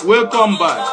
Welcome back.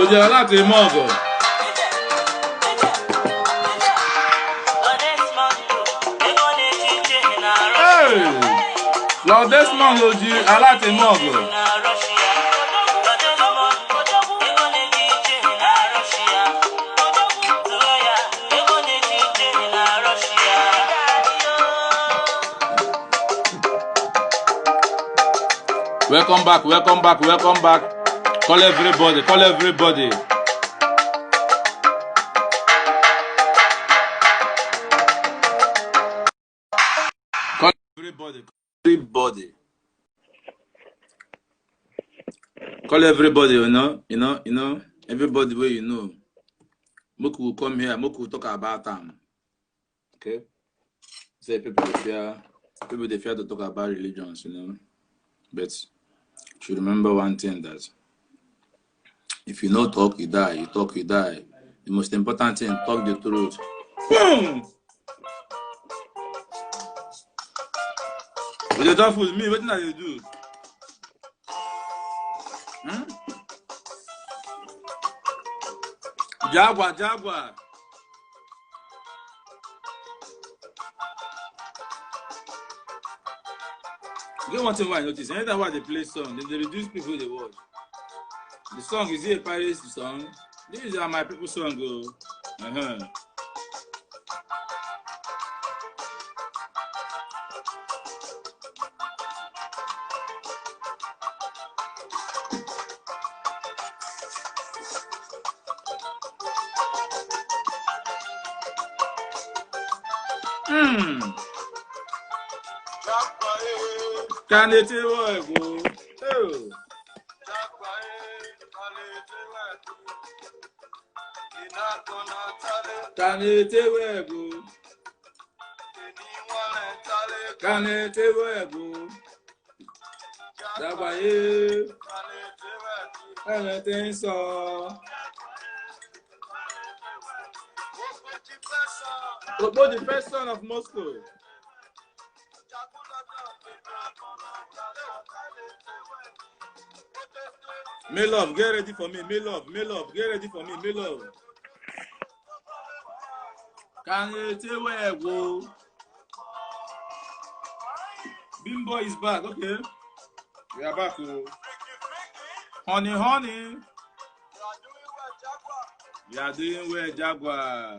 Láti Mogo. Hey! Lord Desmond Oji, láti Mogo. Welcome back, welcome back, welcome back. Call everybody, call everybody. Call everybody, everybody. Call everybody, you know, everybody where you know. Moku will come here, Moku will talk about them. Okay? Say people they fear to talk about religions, you know. But you should remember one thing, that if you no talk, you die. You talk, you die. The most important thing, talk the truth. Boom! But you don't fool me, what did you do? Jaguar. You get one thing I notice. Anytime why they play song, they reduce people they watch. The song is a pirate song. These are my people song. Go. Can it work? Oh. Can it work? Can it work? Anything so. Obo, the first son of Moscow. Me love, get ready for me. Me love, get ready for me. Me love. Can you tell where I go? Bimbo is back, okay. We are back. Oh. Honey, honey. You are doing well, Jaguar.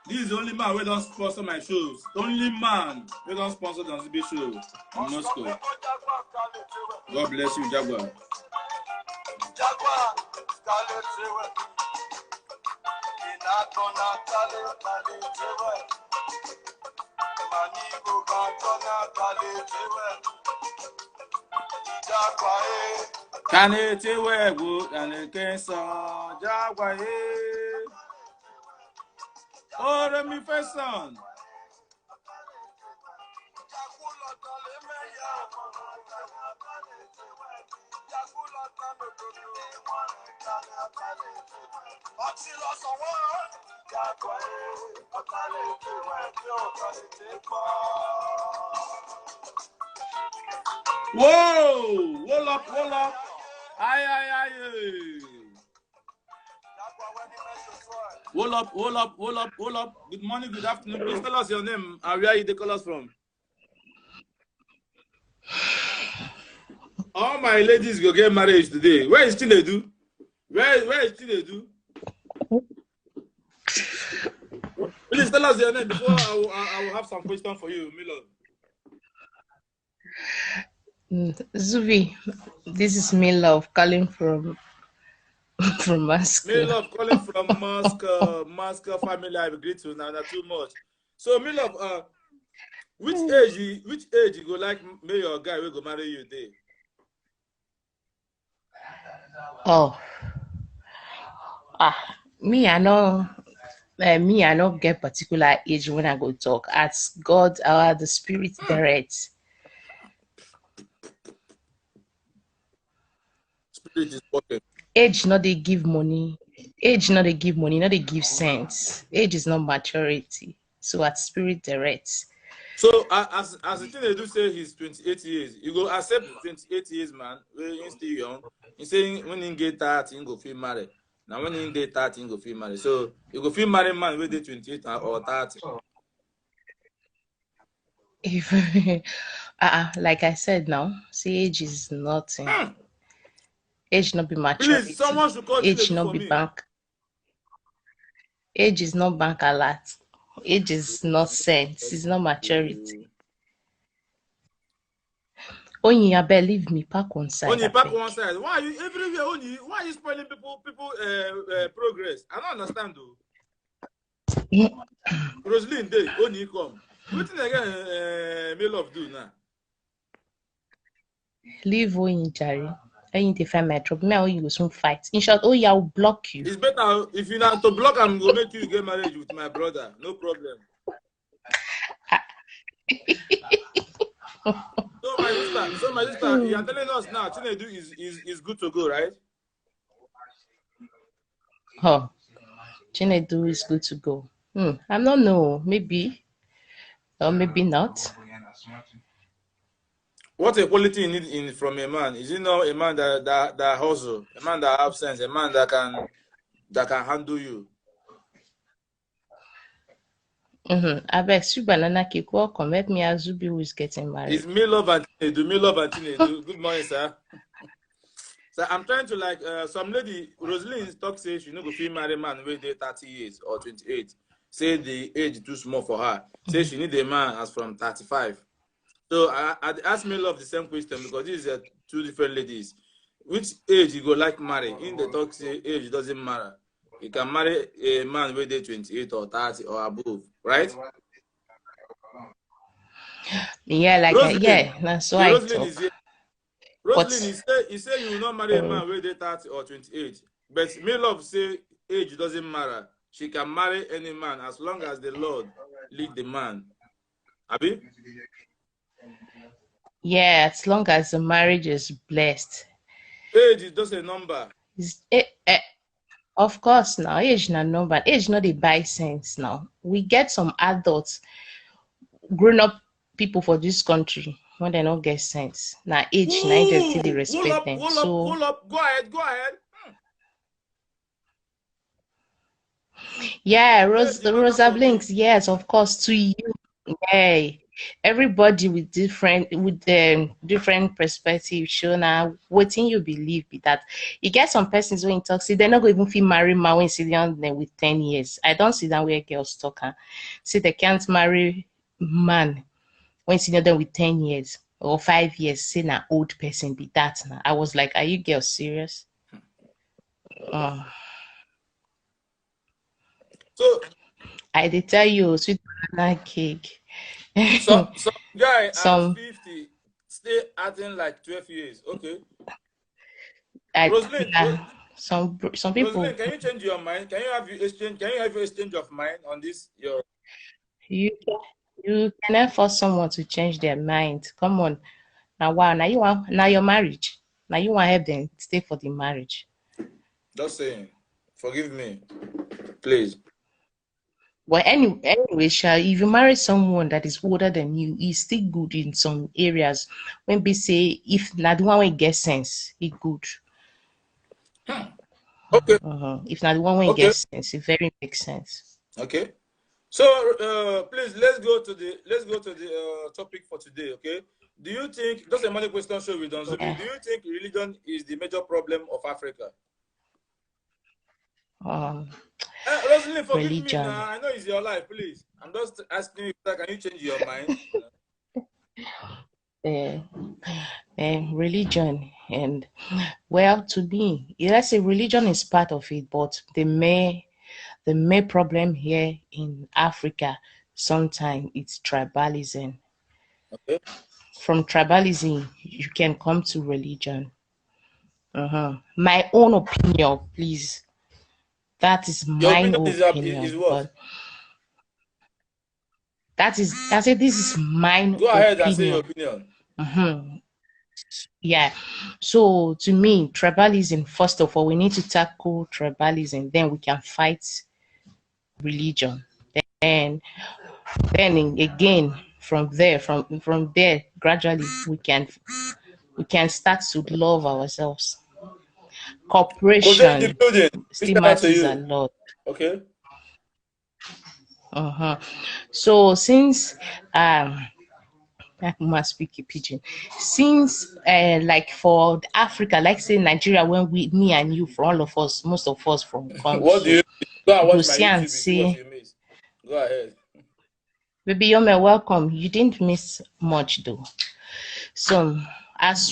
This is the only man who don't sponsor my shows. The only man who don't sponsor the Zubby show in Moscow. God bless you, Jaguar. Can it wear good and it can so Jaguar? Oh, let me first son. Whoa! Hold up, hold up. Aye, aye, aye. Hold up, hold up, hold up, hold up. Good morning, good afternoon. Please tell us your name and where you call us from. All my ladies go get married today. Where is Chinedu? Where is Chinedu? Please tell us your name before I will have some question for you, Milo. Zubby, this is me love calling from Moscow. Me love calling from Moscow family. I agree to now, not too much. So me love, which age you go like me your guy will go marry you there? Oh, me I know. Me, I don't get particular age when I go talk. As God, the Spirit direct. Spirit is working. Age not they give money. Age not they give money. Not they give sense. Age is not maturity. So at Spirit direct. So as the thing they do say he's 28 years, you go accept 28 years man. When he's still young, he's saying when he get 30, he go feel married. Now when he get 30, he go feel married. So you go feel married man with the 28 or 30. If like I said now, see, age is nothing. Age not be maturity. Please, someone should call age not be me. Bank. Age is not bank alert. Age is not sense. It's not maturity. Only believe me, pack one side. Only pack one side. Why are you everywhere? Only why are you spoiling people progress? I don't understand though. Rosaline Day, only come. What thing again? Me love do now. Leave Oyin Jerry. I need to find my trouble. Me you go soon fight. In short, I will block you. It's better if you not to block. I'm gonna make you get married with my brother. No problem. So my sister, you are telling us now, Chinedu is good to go, right? Oh, Chinedu is good to go. I don't know. Maybe, or maybe not. What a quality you need from a man? Is it not a man that hustle, a man that have sense, a man that can handle you? I beg you, banana cake. Welcome. Let me ask Zubby who is getting married. It's me love and Chinedu. Me love and Chinedu. Good morning, sir. So I'm trying to like some lady Rosaline talk say she no go feel marry man wey dey 30 years or 28. Say the age too small for her. Say she need a man as from 35. So I asked me love the same question because these are two different ladies. Which age you go like marry? In the talk say age doesn't matter. You can marry a man wey dey 28 or 30 or above, right? Yeah, like Rosaline, yeah, that's why I talk. Rosaline, he say you will not marry a man wey dey 30 or 28. But me love say age doesn't matter. She can marry any man as long as the Lord lead the man. Abi? Yeah, as long as the marriage is blessed. Age is just a number. Of course, now age na number. Age not dey buy sense now. We get some adults, grown up people for this country when they don't get sense. Now age, now they Ooh, still dey hold respect up, them. hold up, So hold up. Go ahead, go ahead. yeah, Age did matter Rosa for me. Blinks, yes, of course, to you. Yeah. Everybody with different perspective show now waiting you believe be that you get some persons when you talk see they're not going to even feel marry man when sit down there with 10 years. I don't see that where girls talk see they can't marry man when sitting down with 10 years or 5 years, say an old person be that now. I was like, are you girls serious? Oh, So I did tell you, sweet banana cake. some guy at some 50 stay acting like 12 years. Okay. I Rosalind, yeah, some people Rosalind, can you change your mind? Can you have your exchange of mind on this? Your you you cannot force someone to change their mind. Come on. Now wow, now you want now your marriage. Now you want to help them stay for the marriage. just saying. Forgive me, please. Well, anyway, Sha, if you marry someone that is older than you, he's still good in some areas. When we say if not the one way get sense, he good. Okay, If not the one way okay, get sense, it very makes sense. okay. So please let's go to the topic for today. Okay. Do you think just a money question show with Don Zubby? Yeah. Do you think religion is the major problem of Africa? Um, Rosalind, forgive me religion. now. I know it's your life, please. I'm just asking you, can you change your mind? Uh, religion and well to me let's say religion is part of it but the main problem here in Africa sometimes it's tribalism. Okay. From tribalism you can come to religion. My own opinion please, that is Your mine opinion is opinion, what? but that is I say this is mine Go ahead and say your opinion. opinion. Yeah. So to me, tribalism, first of all, we need to tackle tribalism, then we can fight religion. And then again, from there, gradually we can start to love ourselves. Jose in the Cooperation building. Big still shout out to matters a you. lot. Okay. So since I must speak a pidgin. Since like for Africa, like say Nigeria, when me and you, for all of us, most of us from come What do you so miss? Go and go watch my see and YouTube. You see what say, you miss. Go ahead. baby, you're welcome. You didn't miss much though. So as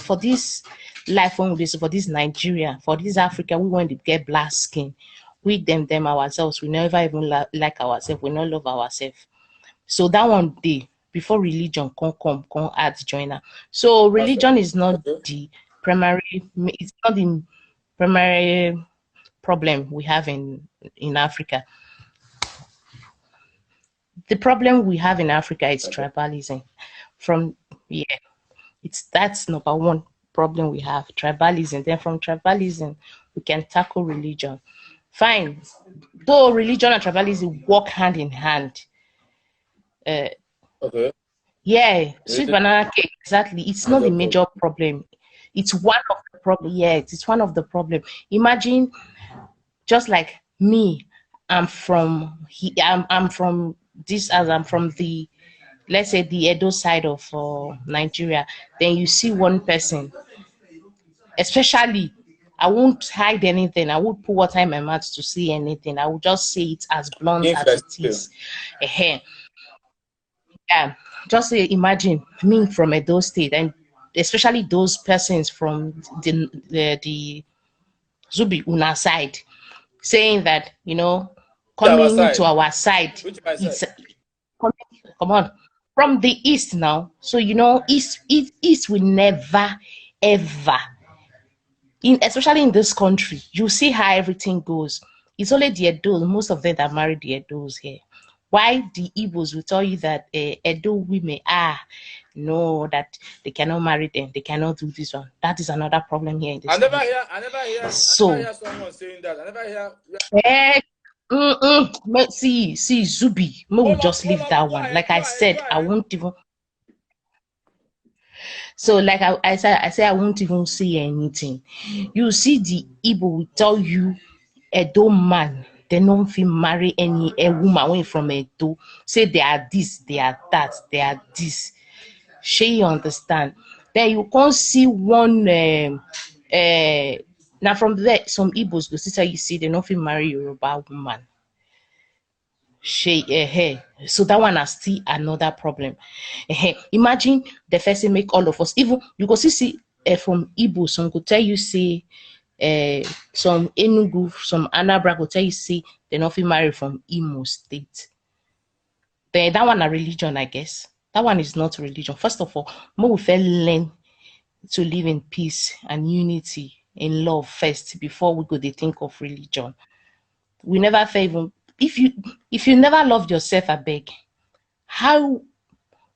for this life when we do, so for this Nigeria, for this Africa, we want to get black skin. We them ourselves. We never even like ourselves. We not love ourselves. So that one day before religion come add joiner. So That's right. religion is not Okay. the primary. It's not the primary problem we have in Africa. The problem we have in Africa is Okay. tribalism. From yeah, that's number one problem we have, tribalism. Then from tribalism we can tackle religion. Fine, though religion and tribalism work hand in hand. Okay. Yeah, sweet Really? banana cake, exactly. It's not Major the problem. major problem. It's one of the problem. Yeah, it's one of the problem. Imagine just like me, I'm from this as I'm from the let's say the Edo side of Nigeria. Then you see one person, especially I won't hide anything. I won't put water in my mouth to see anything. I will just say it as blunt If as I it still. is. Ehen. Yeah, just imagine me from Edo State, and especially those persons from the Zubi Una side, saying that Our coming to side. our side, Which my side? it's come on from the east now. So east will never ever especially in this country, you see how everything goes. It's only the Edo, most of them that marry the Edos here. Why the Igbos will tell you that Edo women are no, that they cannot marry them, they cannot do this one. That is another problem here in this I never country. hear someone saying that. I never hear. See, Zubby, we will just Hold leave on, that go one. ahead, Like I said, I won't even. So, like I said, I won't even say anything. You see, the Igbo will tell you, Edo man, they don't feel marry a woman away from Edo. Say they are this, they are that, they are this. She understand. Then you can't see one. Now from there, some Igbos go see you see they don't feel marry Yoruba woman. So that one is still another problem. Imagine the first thing make all of us, even you go see from Igbo, some could tell you say some Enugu, some Anambra go tell you say they not fit marry from Imo State. Then that one a religion, I guess. That one is not religion. First of all, we first learn to live in peace and unity, in love first before we go to think of religion. We never feel even if you never loved yourself, I beg. How?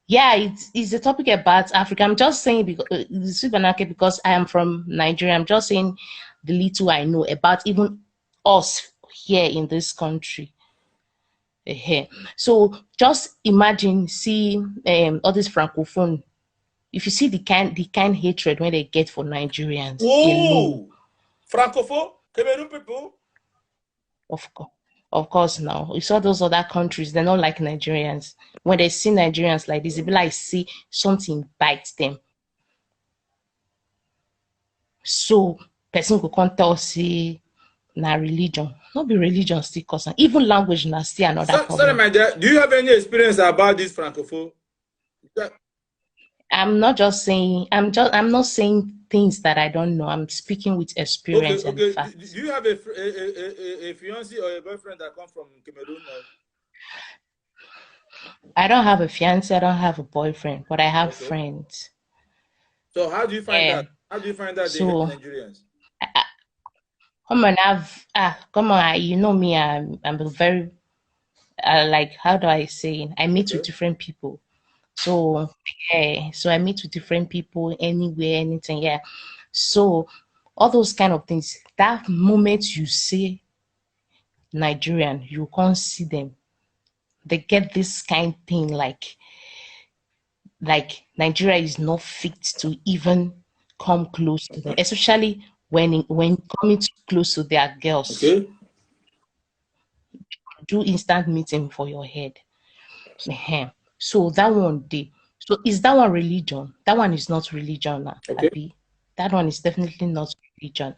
Yeah, it's a topic about Africa. I'm just saying because I am from Nigeria. I'm just saying the little I know about even us here in this country. So just imagine, see all this francophone. If you see the kind hatred when they get for Nigerians alone. Francophone, Cameroon people. Of course, now you saw those other countries, they're not like Nigerians. When they see Nigerians like this, it be like see something bites them. So person go come tell see na religion. Not be religion still cause even language na still another problem. Sorry, my dear. Do you have any experience about this francophone? I'm not just saying. I'm not saying things that I don't know. I'm speaking with experience and facts. Do you have a fiancé or a boyfriend that comes from Cameroon? I don't have a fiancé. I don't have a boyfriend, but I have friends. So how do you find that? How do you find that they hate Nigerians? Come on, you know me. I'm a very like, how do I say? I meet with different people. So I meet with different people anywhere, anything. Yeah. So all those kind of things. That moment you say Nigerian, you can't see them. They get this kind of thing like Nigeria is not fit to even come close to them, especially when coming too close to their girls. Okay. Do instant meeting for your head. So that one day. So is that one religion? That one is not religion, Abi. That one is definitely not religion.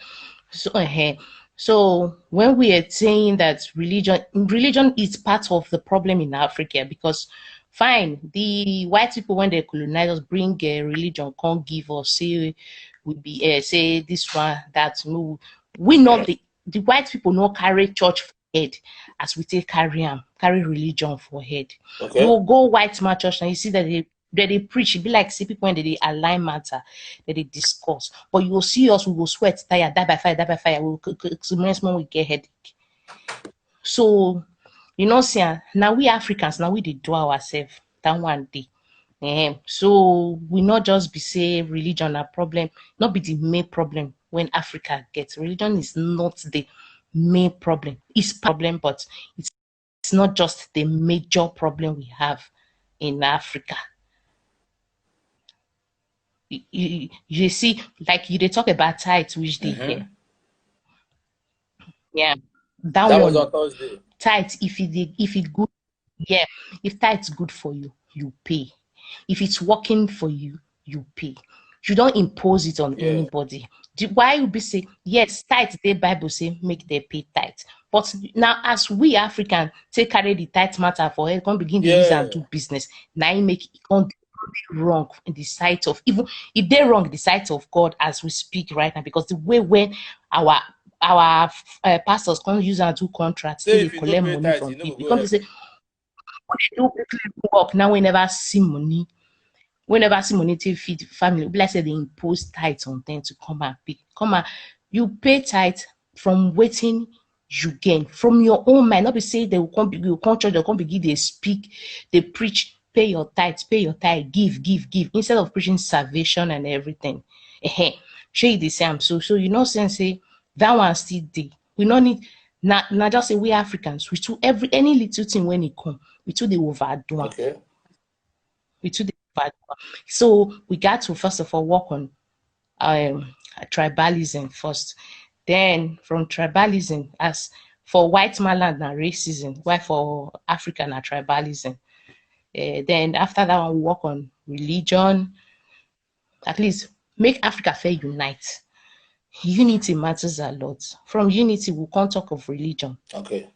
So when we are saying that religion is part of the problem in Africa, because fine, the white people when they colonize us bring religion, can't give us say we be say this one that no, we not the white people not carry church for head as we take carry religion for head. You will go white man church and you see that they preach. It be like see people when they align matter, that they discuss. But you will see us, we will sweat, tired, die by fire. We get headache. So you know, see, now we Africans, now we do ourselves that one day. So we not just be say religion a problem, not be the main problem when Africa gets. Religion is not the main problem. It's problem, but it's not just the major problem we have in Africa. You see, like you they talk about tithes which they hear. Yeah. That one was on Thursday. Tithes, if it good, yeah. If tithes good for you, you pay. If it's working for you, you pay. You don't impose it on anybody. Why you be say yes, tithe the Bible say make they pay tithe. But now as we African take carry the tithe matter for it, can begin to use and do business. Now you make it wrong in the sight of even if they're wrong in the sight of God as we speak right now, because the way when our pastors can't use and do contracts, they collect money from people. Come to say do work now we never see money. Whenever see money to feed family, like say they impose tithe on them to come and pay. You pay tithe from waiting you gain from your own mind. Not be say they will come, you come church, they come begin, they speak, they preach. pay your tithe, give, instead of preaching salvation and everything. Shey the same. So you know, since say that one still dey. We no need na just say we Africans, we too any little thing when it come, we too dey overdo am. Okay. We too dey overdo am. So we got to first of all work on tribalism first. Then from tribalism, as for white man land na racism, while for Africa na tribalism. Then after that one, we work on religion. At least make Africa fair unite. Unity matters a lot. From unity, we can't talk of religion. Okay.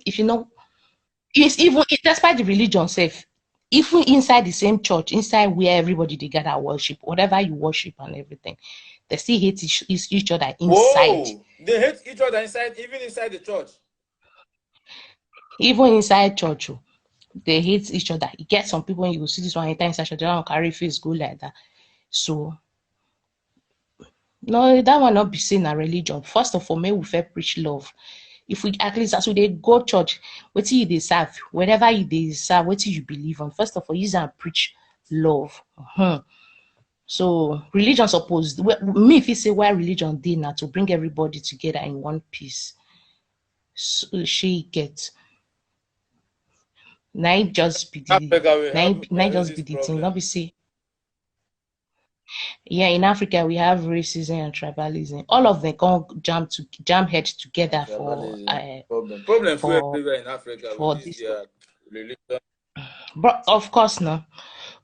If you know, it's even despite the religion safe, even inside the same church, inside where everybody they gather worship, whatever you worship and everything, they still hate each other inside. Whoa, they hate each other inside, even inside the church. Even inside church, they hate each other. You get some people when you will see this one enter inside church, they don't carry face go like that. So no, that one not be seen a religion. First of all, may we fair preach love. If we at least as we they go church, what you they serve, whatever you they serve, what you believe on. First of all, use and preach love. So religion supposed me if you say why religion did now to bring everybody together in one piece. So she get now just be the now just be the thing. Not be say yeah, in Africa we have racism and tribalism. All of them can jam heads together for problem for everywhere in Africa for with this. religion. But of course, no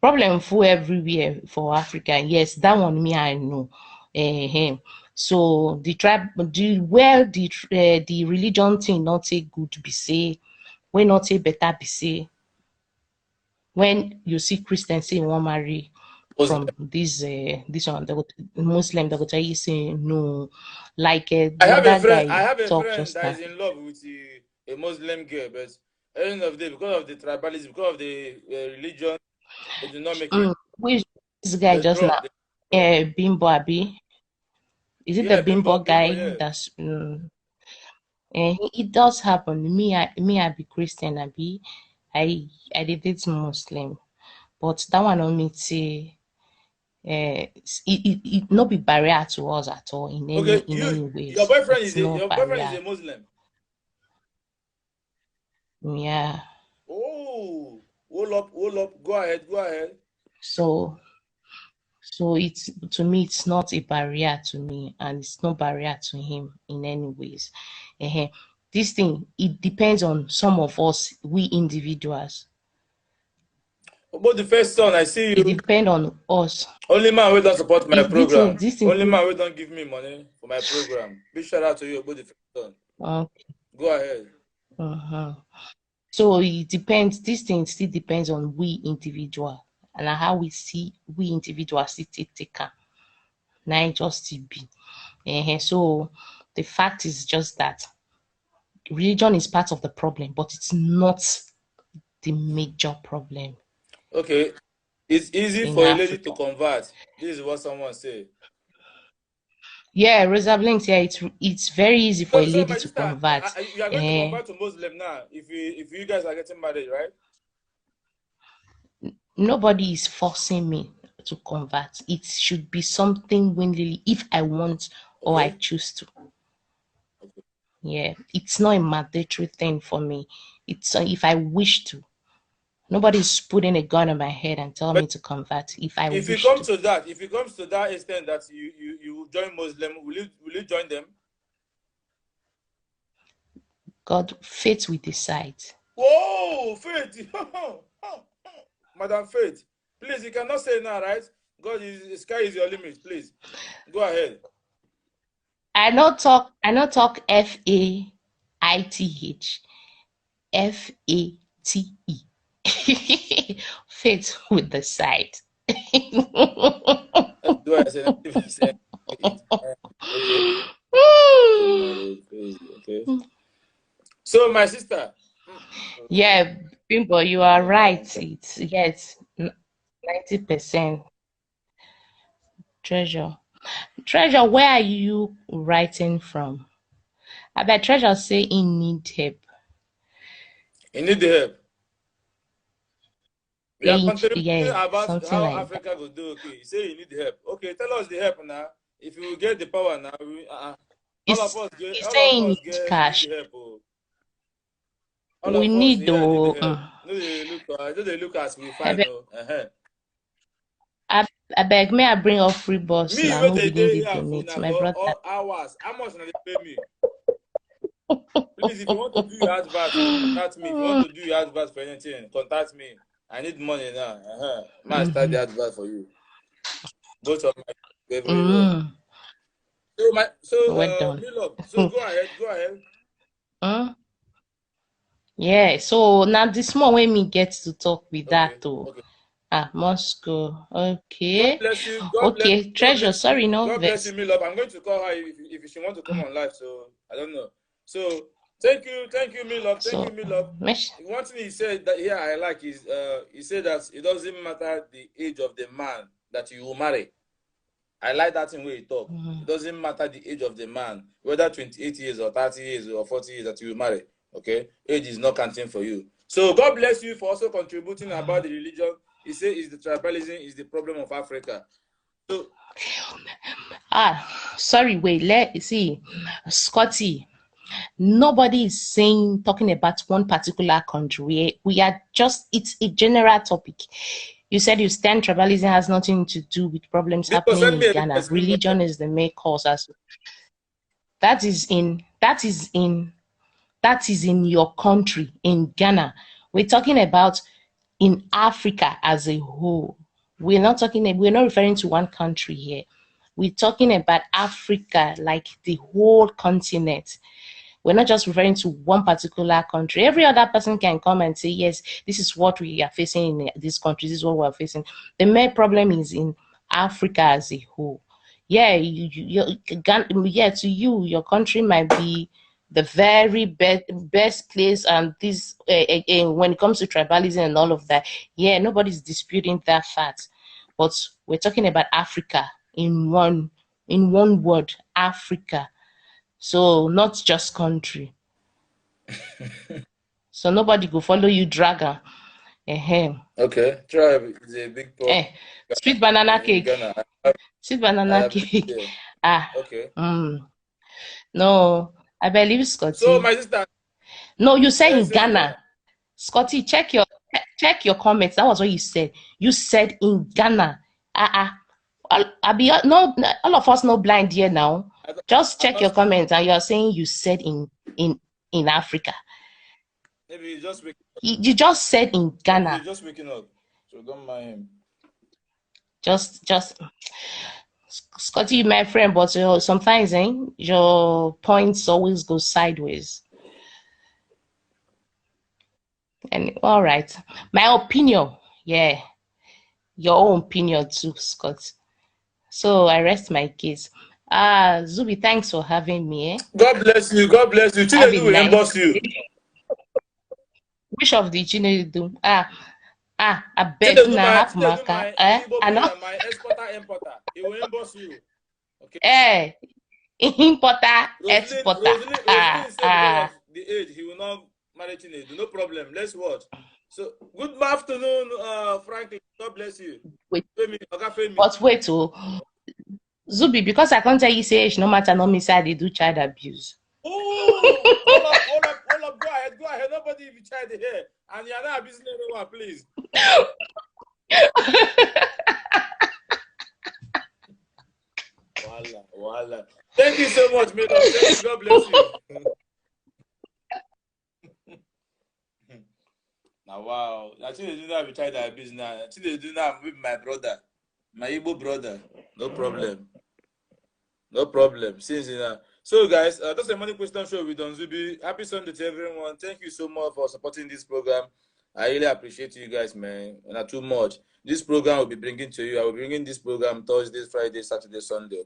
problem for everywhere for Africa. Yes, that one me I know. So the tribe, the religion thing not take good be say, when not take better be say. When you see Christians say one marry from this one, Muslim, they go tell you say no. Like the other guy I have a talk friend just that now. is in love with a Muslim girl, but at the end of the day, because of the tribalism, because of the religion, they do not make it. Which this guy just now? Bimbo Abi. Is it the Bimbo guy? Yeah. That's it does happen. I be Christian. I did it Muslim, but that one on me say it not be barrier to us at all in any ways. Your boyfriend it's your boyfriend is a Muslim. Yeah. Oh, hold up. Go ahead. So it's to me, it's not a barrier to me, and it's no barrier to him in any ways. This thing, it depends on some of us, we individuals. About the first son, I see you. It depends on us. Only man will don't support my program. This thing, Only man will don't give me money for my program. Big shout out to you about the first son. Okay. Go ahead. So it depends. This thing still depends on we individual and how we see we individuals still take care. Now just to be. So the fact is just that religion is part of the problem, but it's not the major problem. Okay. It's easy for a lady to convert. This is what someone said. Yeah, Rosa Blinks, yeah, it's very easy for a lady to convert. You are going to convert to Muslim now if you guys are getting married, right? Nobody is forcing me to convert. It should be something willingly if I want or I choose to. Yeah, it's not a mandatory thing for me. It's if I wish to. Nobody's putting a gun on my head and telling me to convert if I wish to. If it comes to that extent that you join Muslim, will you join them? God, faith will decide. Whoa, faith. Madam Faith, please, you cannot say now, right? God is the sky is your limit, please. Go ahead. I not talk FAITH. FATE. Faith with the side. Do I say okay. So my sister. Yeah, Bimbo, you are right. It's 90%. Treasure, where are you writing from? I bet Treasure say he need help. He need the help. You are age, contributing yeah, about something how like that. Africa will do. Okay, you say you need help. Okay, tell us the help now. If you get the power now, all of It's us get, it's all of saying us need get need cash. help. Oh. All We of us need here need to. help. No, they look as we I find. beg, No, uh-huh. I beg, may I bring up free bus Me now? where Who they begin day the here for donate? now My for brother. all hours. How much now they pay me? Please, if you want to do your advert, contact me. If you want to do your advert for anything, contact me. I need money now. Uh-huh. Might start the advert for you. Both of my everywhere. Well done. Milo. So go ahead, go ahead. Mm. Yeah, so now this more when me get to talk with Okay, that too. okay. Moscow. God Okay. bless you. Okay, God treasure. bless you. Sorry, no God bless you, vex. Milo. I'm going to call her if she want to come on live. So I don't know. So thank you, Milo. Thank you, So Milo. mesh. One thing he said that here I like is he said that it doesn't matter the age of the man that you will marry. I like that in way he talk. It doesn't matter the age of the man, whether 28 years or 30 years or 40 years that you will marry. Okay, age is not counting for you. So God bless you for also contributing about the religion. He said is the tribalism is the problem of Africa. So Sorry, wait, let see. Scotty. Nobody is saying talking about one particular country. We are just it's a general topic. You said you stand tribalism has nothing to do with problems Bimbo, happening send me in a Ghana. request, Bimbo. Religion is the main cause. As that is in your country in Ghana. We're talking about in Africa as a whole. We're not referring to one country here. We're talking about Africa, like the whole continent. We're not just referring to one particular country. Every other person can come and say, yes, this is what we are facing in this country. This is what we're facing. The main problem is in Africa as a whole. Yeah, to you, your country might be the very best place, and this when it comes to tribalism and all of that. Yeah, nobody's disputing that fact, but we're talking about Africa in one word, Africa. So not just country. So nobody go follow you dragon. Okay, tribe is a big problem Sweet banana in cake. Ghana. Sweet I banana have been cake. there. Ah, Okay. no. I believe So Scotty. my sister, No, you said in say in Ghana. Ghana. Scotty, check your comments. That was what you said. You said in Ghana. I be no all of us no blind here now. Just I'm check not your stupid. comments, and you're saying you said in Africa. Maybe he's just waking up. You just said in Maybe Ghana. he's just waking up. So don't mind him. Just Scotty, my friend, but sometimes your points always go sideways. And all right, my opinion, yeah, your own opinion too, Scott. So I rest my case. Zubby, thanks for having me. God bless you. God bless you. Have Chinedu a will nice emboss you. day. Which of the Chinedu? I beg Chinedu na my half Chinedu marker. my Igbo I know. brother, my exporter importer. He will emboss you. Okay. Importer, exporter. Rosaline said because of the age, he will not marry Chinedu. No problem. Let's watch. So good afternoon, Franklin. God bless you. Wait, Femi, Oga Femi. but wait, Zubi, because I can't tell you say age no matter, no me say they do child abuse. Oh, hold up. Go ahead. Nobody if you child here. And you're not abusing anyone, please. Voila. Thank you so much, madam. Thank you. God bless you. Now, wow. Actually, they do not have a child abuse now. Actually, they do not with my brother, my Igbo brother. No problem. No problem. Since so guys, that's a money question show with Don Zubby. Happy Sunday to everyone. Thank you so much for supporting this program. I really appreciate you guys, man. Not too much. This program will be bringing to you. I will be bringing this program Thursdays, Fridays, Saturday, Sunday.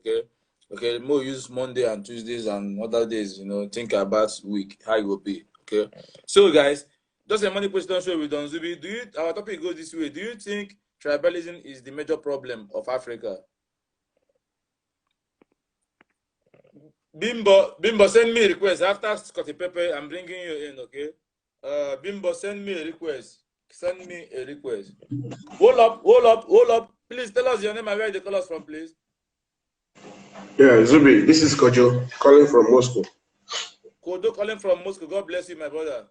Okay. More use Monday and Tuesdays and other days. Think about week how it will be. Okay. So guys, just a money question show with Don Zubby. Our topic goes this way? Do you think tribalism is the major problem of Africa? Bimbo, send me a request after Scotty Pepe. I'm bringing you in, okay? Bimbo, send me a request. send me a request. Hold up. Please tell us your name and where you call us from, please. Yeah, Zubby, this is Kojo calling from Moscow. Kojo calling from Moscow. God bless you, my brother.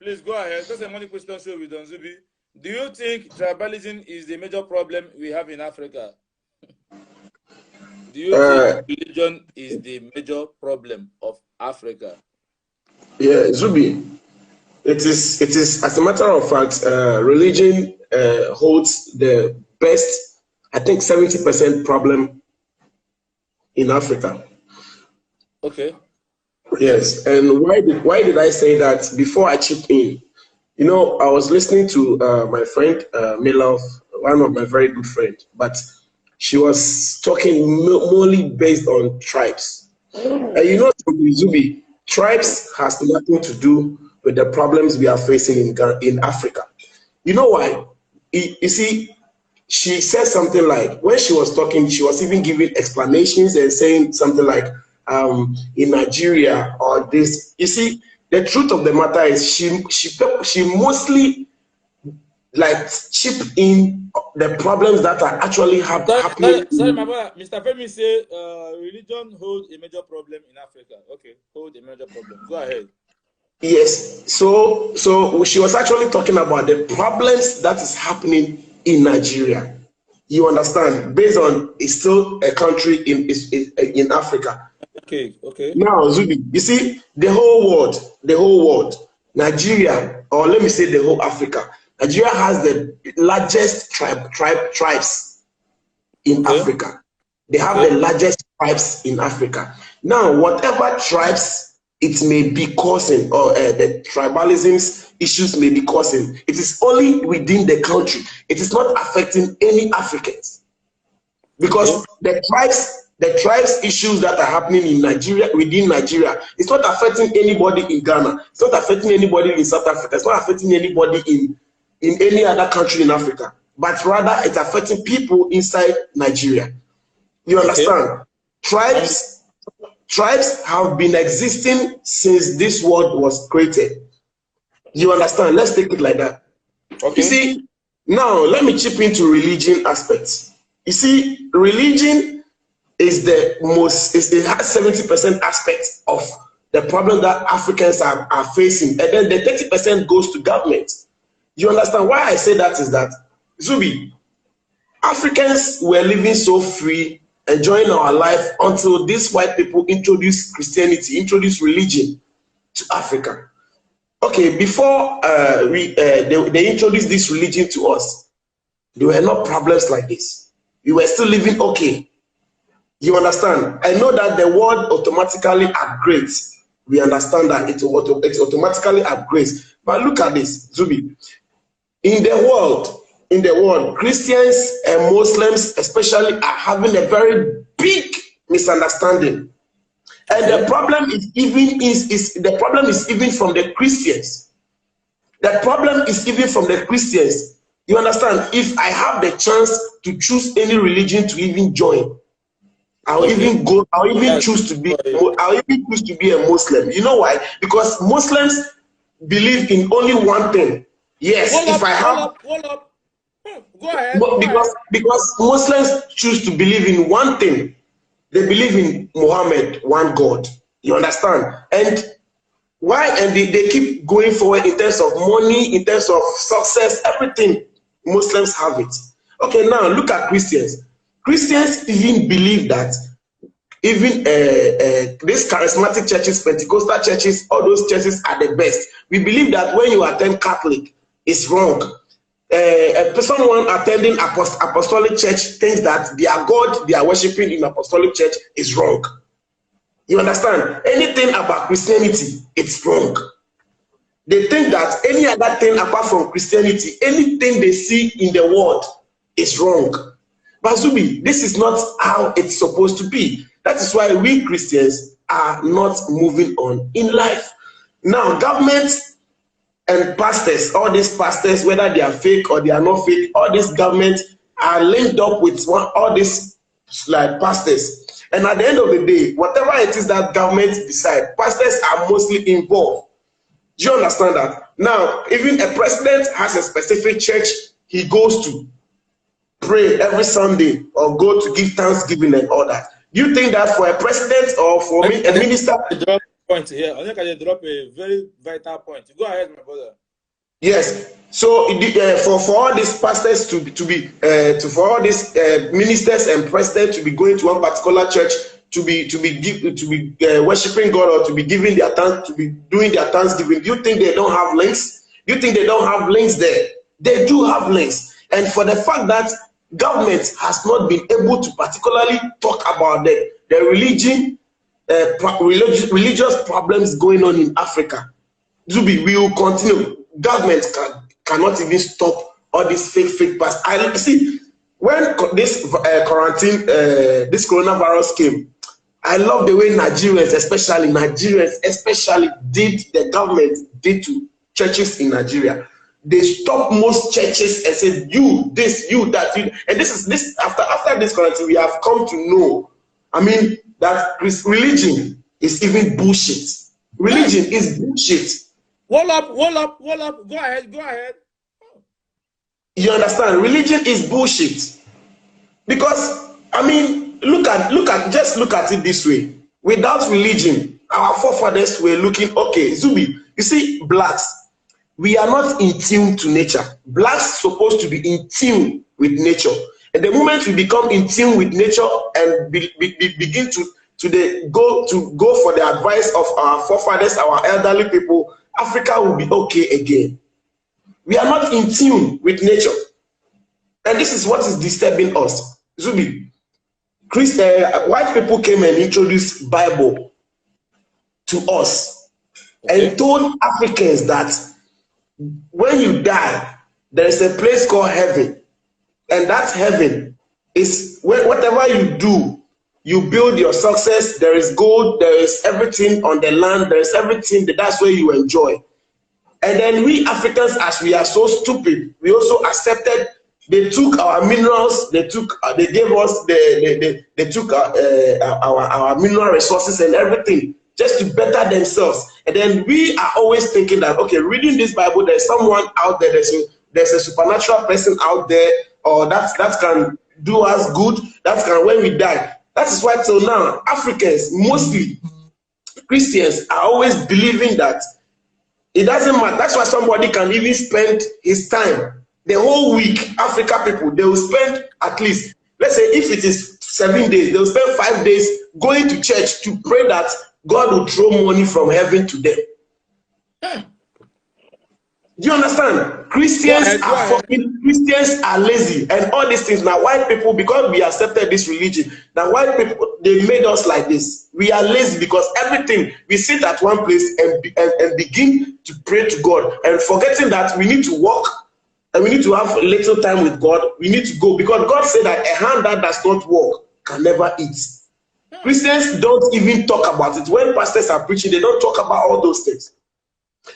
Please go ahead. That's a money question show with Don Zubby. Do you think tribalism is the major problem we have in Africa? Do you think religion is the major problem of Africa? Yeah, Zubby, it is. As a matter of fact, religion holds the best. I think 70% problem in Africa. Okay. Yes, and why did I say that before I chip in? You know, I was listening to my friend Milov, one of my very good friends, but she was talking mainly based on tribes. And you know, Zubi, tribes has nothing to do with the problems we are facing in Africa. You know why? You see, she said something like, when she was talking, she was even giving explanations and saying something like, in Nigeria or this. You see, the truth of the matter is she mostly like chip in the problems that are actually happening. Sorry, my brother. Mr. Femi say religion holds a major problem in Africa. Okay, hold a major problem. Go ahead. Yes, so she was actually talking about the problems that is happening in Nigeria. You understand? Based on it's still a country in Africa. Okay. Now, Zubi, you see, the whole world, Nigeria, or let me say the whole Africa, Nigeria has the largest tribes in Africa. They have the largest tribes in Africa. Now, whatever tribes it may be causing, or the tribalisms issues may be causing, it is only within the country. It is not affecting any Africans. Because the tribes issues that are happening in Nigeria, within Nigeria, it's not affecting anybody in Ghana. It's not affecting anybody in South Africa. It's not affecting anybody in any other country in Africa. But rather, it's affecting people inside Nigeria. You understand? Tribes have been existing since this world was created. You understand? Let's take it like that. Okay. You see, now let me chip into religion aspects. You see, religion is it has 70% aspects of the problem that Africans are facing, and then the 30% goes to government. You understand why I say that is that, Zubi, Africans were living so free, enjoying our life until these white people introduced Christianity, introduced religion to Africa. Okay, before they introduced this religion to us, there were no problems like this. We were still living okay. You understand? I know that the world automatically upgrades. We understand that it automatically upgrades. But look at this, Zubi. In the world, Christians and Muslims especially are having a very big misunderstanding. And the problem is even from the Christians. The problem is even from the Christians. You understand? If I have the chance to choose any religion to even join, I'll even choose to be a Muslim. You know why? Because Muslims believe in only one thing. Yes, Hold up. Go ahead. Because Muslims choose to believe in one thing. They believe in Muhammad, one God. You understand? And why? And they keep going forward in terms of money, in terms of success, everything. Muslims have it. Okay, now look at Christians. Christians even believe that even these charismatic churches, Pentecostal churches, all those churches are the best. We believe that when you attend Catholic, it's wrong. Someone attending apostolic church thinks that their God they are worshiping in apostolic church is wrong. You understand? Anything about Christianity, it's wrong. They think that any other thing apart from Christianity, anything they see in the world is wrong. But Zubi, this is not how it's supposed to be. That is why we Christians are not moving on in life. Now, governments and pastors, all these pastors, whether they are fake or they are not fake, all these governments are linked up with all these like pastors. And at the end of the day, whatever it is that governments decide, pastors are mostly involved. Do you understand that? Now, even a president has a specific church he goes to pray every Sunday or go to give thanksgiving and all that. Do you think that for a president or for me, a minister? Drop point here. I think I drop a very vital point. Go ahead, my brother. Yes. So for all these pastors for all these ministers and presidents to be going to one particular church to be worshiping God or to be giving their thanks, to be doing their thanksgiving, do you think they don't have links? Do you think they don't have links there? They do have links. And for the fact that government has not been able to particularly talk about the religious problems going on in Africa, Zubby, we will continue. Government cannot even stop all these fake past. I see when this quarantine, this coronavirus came. I love the way Nigerians especially did the government did to churches in Nigeria. They stopped most churches and said, you this, you that, you. And this after this quarantine, we have come to know. I mean that religion is even bullshit. Religion is bullshit. Wall up. Go ahead. You understand? Religion is bullshit. Because I mean, look at it this way. Without religion, our forefathers were looking okay. Zubby, you see, blacks, we are not in tune to nature. Blacks supposed to be in tune with nature. And the moment we become in tune with nature and begin to go for the advice of our forefathers, our elderly people, Africa will be okay again. We are not in tune with nature. And this is what is disturbing us. Zubby, white people came and introduced Bible to us, okay, and told Africans that when you die, there is a place called heaven. And that heaven is whatever you do, you build your success, there is gold, there is everything on the land, there is everything, that's where you enjoy. And then we Africans, as we are so stupid, we also accepted. They took our minerals. They gave us. They took our mineral resources and everything just to better themselves. And then we are always thinking that, okay, reading this Bible, there's someone out there. There's a supernatural person out there, or that can do us good. That can, when we die. That is why till now Africans, mostly Christians, are always believing that it doesn't matter. That's why somebody can even spend his time. The whole week, Africa people, they will spend at least, let's say if it is 7 days, they'll spend 5 days going to church to pray that God will throw money from heaven to them. Do you understand? Christians are lazy and all these things. Now white people, because we accepted this religion, now white people, they made us like this. We are lazy because everything, we sit at one place and begin to pray to God and forgetting that we need to walk. And we need to have a little time with God. We need to go because God said that a hand that does not work can never eat. Christians don't even talk about it. When pastors are preaching, they don't talk about all those things.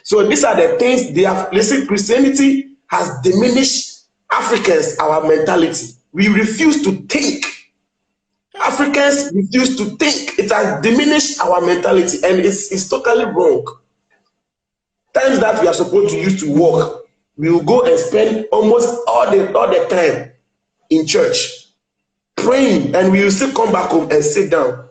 So these are the things they have. Listen, Christianity has diminished Africans, our mentality. We refuse to think. Africans refuse to think. It has diminished our mentality and it's totally wrong. Times that we are supposed to use to work, we will go and spend almost all the time in church praying, and we will still come back home and sit down.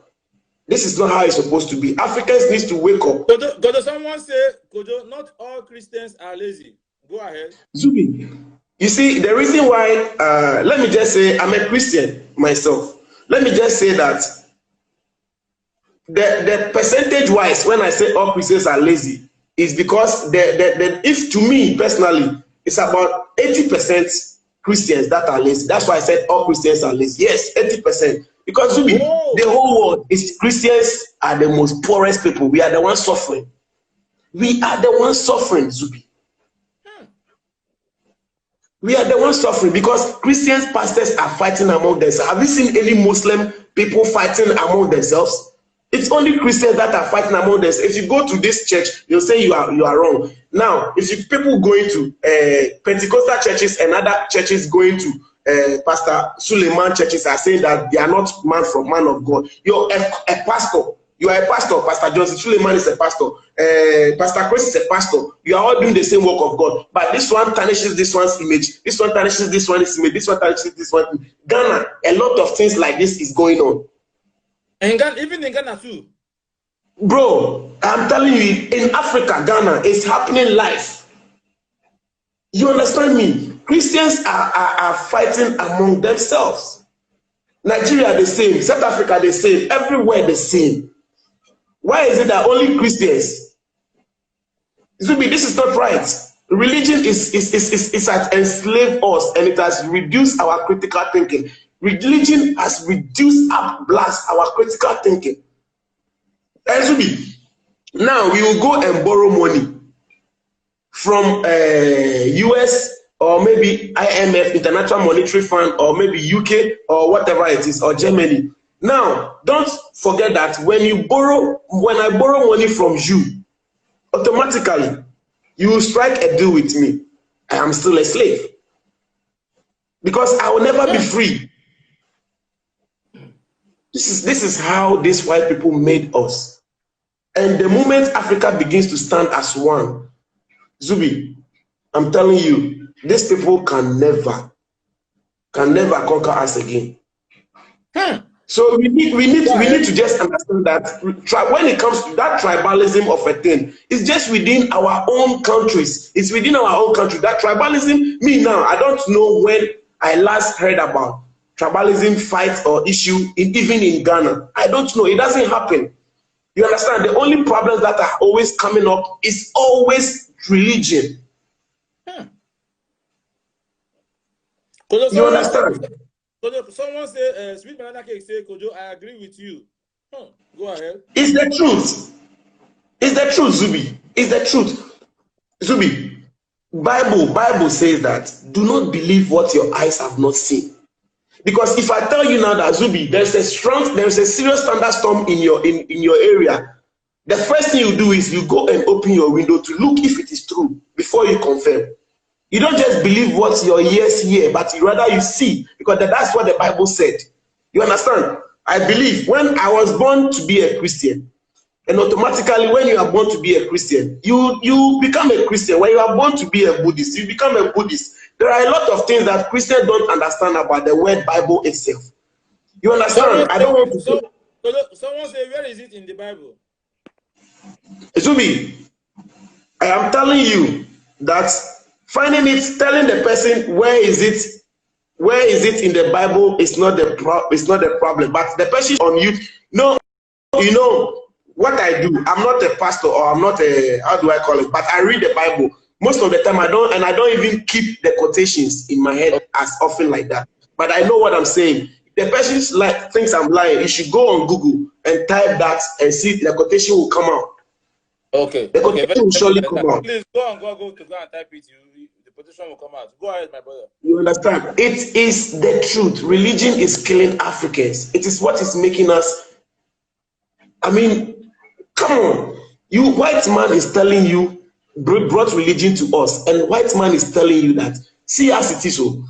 This is not how it's supposed to be. Africans need to wake up. Does someone say, Kojo, not all Christians are lazy? Go ahead. Zubby, you see, the reason why, let me just say, I'm a Christian myself. Let me just say that the percentage-wise, when I say all Christians are lazy, is because if to me personally, it's about 80% Christians that are lazy. That's why I said all Christians are lazy. Yes, 80%. Because Zubby, the whole world is Christians are the most poorest people. We are the ones suffering. We are the ones suffering, Zubby. We are the ones suffering because Christians pastors are fighting among themselves. Have you seen any Muslim people fighting among themselves? It's only Christians that are fighting among themselves. If you go to this church, they'll say you are wrong. Now, if you people going to Pentecostal churches and other churches going to Pastor Suleiman churches are saying that they are not man of God. You're a pastor. You are a pastor. Pastor Johnson Suleiman is a pastor. Pastor Chris is a pastor. You are all doing the same work of God. But this one tarnishes this one's image. This one tarnishes this one's image. This one tarnishes this one. Ghana, a lot of things like this is going on. And Ghana, even in Ghana too. Bro, I'm telling you, in Africa, Ghana, it's happening live. You understand me? Christians are fighting among themselves. Nigeria, the same. South Africa, the same. Everywhere, the same. Why is it that only Christians? Zubby, this is not right. Religion is has enslaved us, and it has reduced our critical thinking. Religion has reduced our critical thinking. And Zubby, now we will go and borrow money from US or maybe IMF, International Monetary Fund, or maybe UK or whatever it is, or Germany. Now, don't forget that when I borrow money from you, automatically you will strike a deal with me. I am still a slave because I will never be free. This is how these white people made us. And the moment Africa begins to stand as one, Zubby, I'm telling you, these people can never conquer us again. So we need to just understand that when it comes to that tribalism of a thing, it's just within our own countries. It's within our own country. That tribalism, me now, I don't know when I last heard about tribalism fight or issue even in Ghana. I don't know. It doesn't happen. You understand? The only problems that are always coming up is always religion. You understand? Someone say, sweet banana cake say, Kojo, I agree with you. Go ahead. It's the truth. It's the truth, Zubby. It's the truth. Zubby, Bible says that do not believe what your eyes have not seen. Because if I tell you now that, Zubby, there's a serious thunderstorm in your area, the first thing you do is you go and open your window to look if it is true before you confirm. You don't just believe what your ears hear, but rather you see, because that's what the Bible said. You understand? I believe when I was born to be a Christian, and automatically when you are born to be a Christian, you become a Christian. When you are born to be a Buddhist, you become a Buddhist. There are a lot of things that Christians don't understand about the word Bible itself. You understand? I don't want to say. Someone say, where is it in the Bible? Zubby, I am telling you that finding it, telling the person where is it in the Bible is not the problem. But the person on you know what I do. I'm not a pastor, or I'm not a, how do I call it? But I read the Bible most of the time. I don't even keep the quotations in my head as often like that. But I know what I'm saying. The person thinks I'm lying. You should go on Google and type that and see the quotation will come out. Okay. The quotation will surely come out. Please go on Google to go and type it. The quotation will come out. Go ahead, my brother. You understand? It is the truth. Religion is killing Africans. It is what is making us. I mean, come on. You white man is telling you, brought religion to us, and white man is telling you that, see as it is so.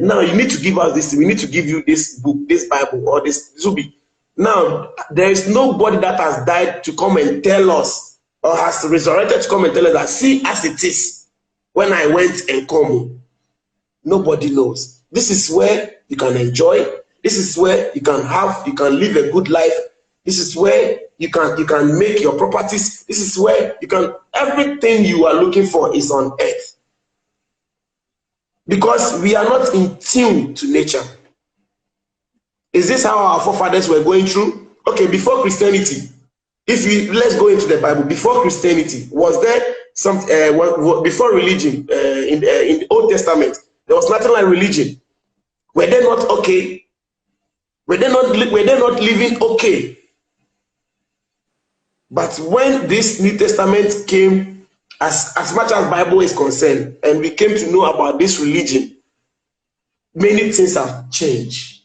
Now you need to give us this. We need to give you this book, this Bible, or this Zubby. Now there is nobody that has died to come and tell us, or has resurrected to come and tell us that, see as it is. When I went and come, nobody knows. This is where you can enjoy. This is where you can live a good life. This is where you can make your properties. This is where everything you are looking for is on earth. Because we are not in tune to nature. Is this how our forefathers were going through? Okay, before Christianity, let's go into the Bible. Before Christianity, was there some before religion in the Old Testament? There was nothing like religion. Were they not okay? Were they not living okay? But when this New Testament came, as much as Bible is concerned, and we came to know about this religion, many things have changed.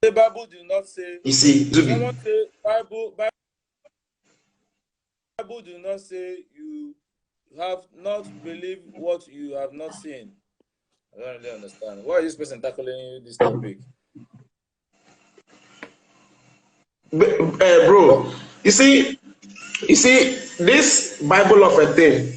The Bible do not say. You see, someone say Bible do not say you have not believed what you have not seen. I don't really understand. Why is this person tackling this topic? Bro, you see, this Bible of a thing.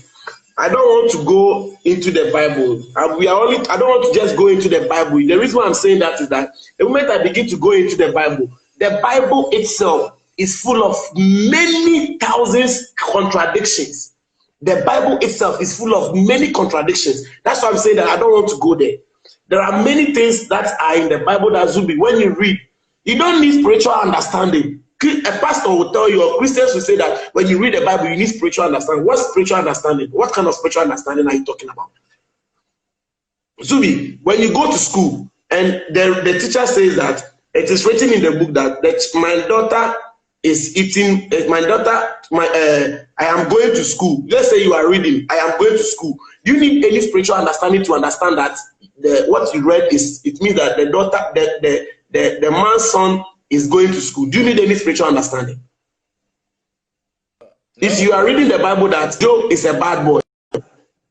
I don't want to go into the Bible. I don't want to just go into the Bible. The reason why I'm saying that is that the moment I begin to go into the Bible itself is full of many thousands contradictions. The Bible itself is full of many contradictions. That's why I'm saying that I don't want to go there. There are many things that are in the Bible that Zubby, when you read, you don't need spiritual understanding. A pastor will tell you, or Christians will say that when you read the Bible, you need spiritual understanding. What's spiritual understanding? What kind of spiritual understanding are you talking about? Zubby, when you go to school and the teacher says that it is written in the book that my daughter is eating, I am going to school. Let's say you are reading, I am going to school. Do you need any spiritual understanding to understand that what you read is, it means that the man's son is going to school? Do you need any spiritual understanding? No. If you are reading the Bible that Job is a bad boy,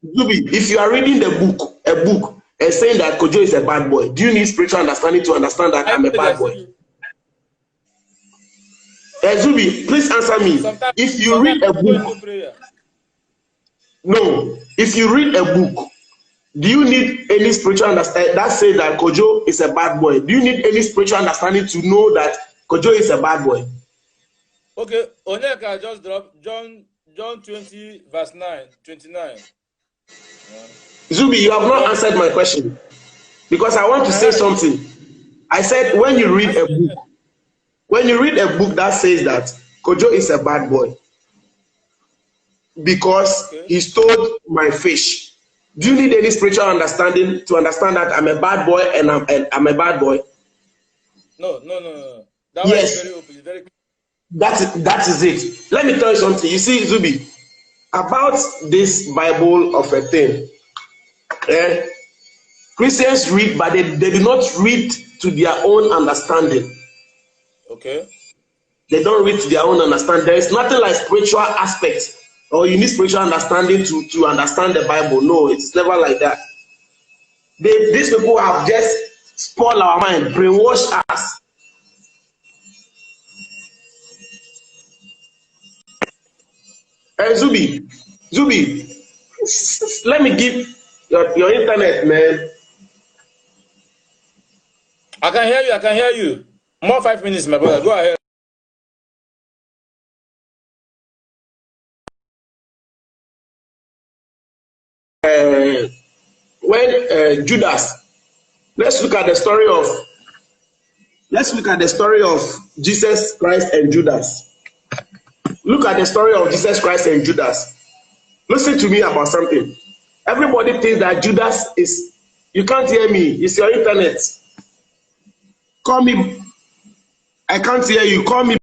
if you are reading a book and saying that Kojo is a bad boy, do you need spiritual understanding to understand that I'm a bad boy? Zubby, please answer me. If you read a book, no, if you read a book, do you need any spiritual understanding that says that Kojo is a bad boy? Do you need any spiritual understanding to know that Kojo is a bad boy? Okay, Onyeka just dropped John 20 verse 29. Zubby, you have not answered my question because I want to say something. I said when you read a book that says that Kojo is a bad boy because he stole my fish. Do you need any spiritual understanding to understand that I'm a bad boy and I'm a bad boy? No. That yes. Was very open. Very... That is it. Let me tell you something. You see, Zubby, about this Bible of a thing, Christians read, but they do not read to their own understanding. Okay. They don't read to their own understanding. There is nothing like spiritual aspects, or you need spiritual understanding to understand the Bible. No, it's never like that. These people have just spoiled our mind, brainwashed us. Zubby, let me give your internet, man. I can hear you. More 5 minutes, my brother. Go ahead. When Judas, let's look at the story of Jesus Christ and Judas. Look at the story of Jesus Christ and Judas. Listen to me about something. Everybody thinks that Judas is, you can't hear me, it's your internet. Call me, I can't hear you, call me.